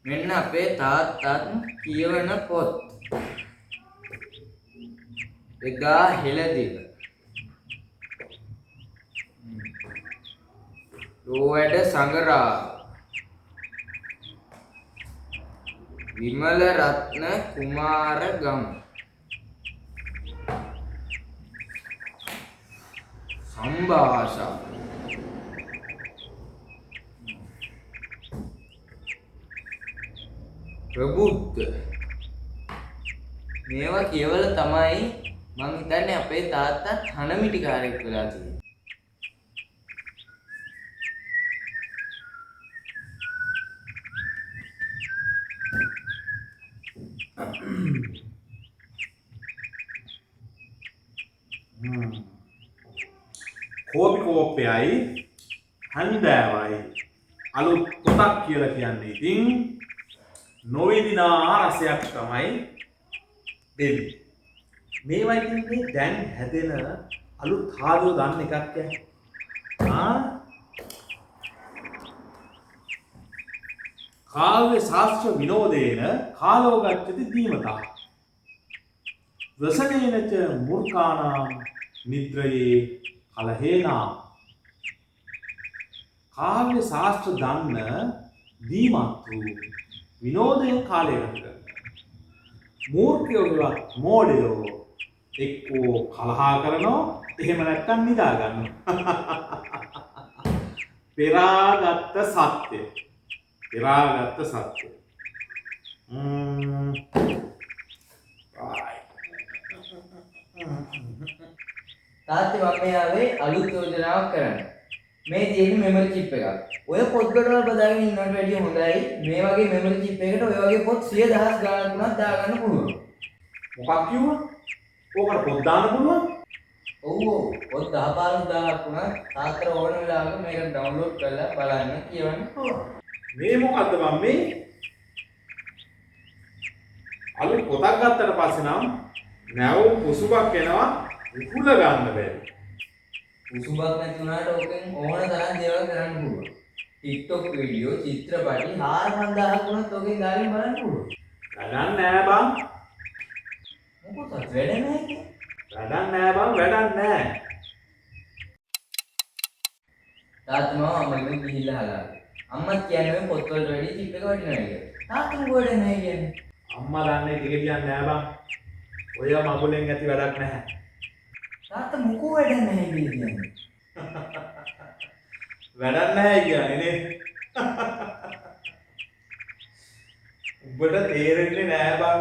මෙන්න අපේ තාත්තත් කියවන පොත්. එදා හෙළදිව. රෝවැඩ සඟරා. විමල රත්න කුමාරගම. සම්භාෂා. ප්‍රබුද්ධ. මේවා කියවලා තමයි මං හිතන්නේ අපේ තාත්තා හනමිටිකාරයෙක් වෙලා තියෙන්නේ. කෝපි කෝප්පයයි හන්දෑවයි අලුත් පොතක් කියලා කියන්නේ ඉතින් නොවේදිනා රසයක් තමයි දෙන්නේ. මේවා ඉතින් දැන් හැදෙන අලුත් හාදෝ ගන්න එකක් කාව්‍ය ශාස්ත්‍ර විනෝදේන කාලෝ ගච්ඡති ධීමතා රසනේනච මූර්ඛාණං නිද්‍රයේ කලහේනා. කාව්‍ය ශාස්ත්‍ර දන්න දීමත් වූ විනෝදයෙන් කාලය ගත කරන මූර්ඛයෝ මෝඩයෝ එක්කෝ කලහා කරනවා, එහෙම නැත්නම් නිදා ගන්නවා. පෙරාගත්ත සත්‍ය. පෙරාගත්ත සත්‍ය. තාත්තේ මම මේ ආවේ අලුත් යෝජනාවක් කරන්න. මේ තියෙන මෙමරි චිප් එකක්. ඔය පොත් ගඩොල් බදාගෙන ඉන්නවට වැඩිය හොඳයි මේ වගේ මෙමරි චිප් එකකට ඔය වගේ පොත් 100,000 ගාණක් වුණත් දාගන්න පුළුවන්. මොකක් කිව්වා? ඕකට පොත් දාන්න පුළුවන්? ඔව් පොත් 10-15000ක් වුණත් තාත්තට ඕන වෙලාවක මේක ඩවුන්ලෝඩ් කරලා බලන්න කියවන්න පුළුවන්. මේ මොකද්ද මම මේ අලුත් පොතක් ගත්තට පස්සේ නම් නැව කුසුබක් එනවා උකුල ගන්න බැරි. කුසුබක් නැති වුණාට ඕකෙන් ඕන තරම් දේවල් කරන්න පුළුවන්. TikTok වීඩියෝ, චිත්‍රපටි 4-5000ක් වුණත් ඕකෙන් දාගෙන බලන්න පුළුවන්. වැඩක් නෑ බං. මොකද වැඩ නැහැ කියන්නේ? වැඩක් නෑ බං, වැඩක් නෑ. තාත්තා අම්මගෙන් ගිහිල්ලා හලාගෙන. අම්මත් කියන්නේ මේ පොත් වලට වැඩි චිප් එක වටිනවා කියලා. තාත්තා මොකද නැහැ කියන්නේ? අම්මා දන්නේ ටික කියන්නේ නෑ බං. ඔය මගුලෙන් ඇති වැඩක් නැහැ. තාත්තා මොකෝ වැඩ නැහැ කියන්නේ? වැඩක් නැහැ කියන්නේ නේ. උඹට තේරෙන්නේ නෑ බං.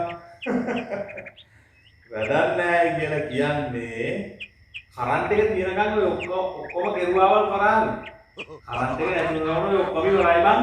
වැඩක් නැහැ කියලා කියන්නේ කරන්ට් එක තියෙනකන් ඔය ඔක්කොම කෙරුවාවල් කරාවි. කරන්ට් එක නැති වුණාම ඔය ඔක්කොම ඉවරයි බං.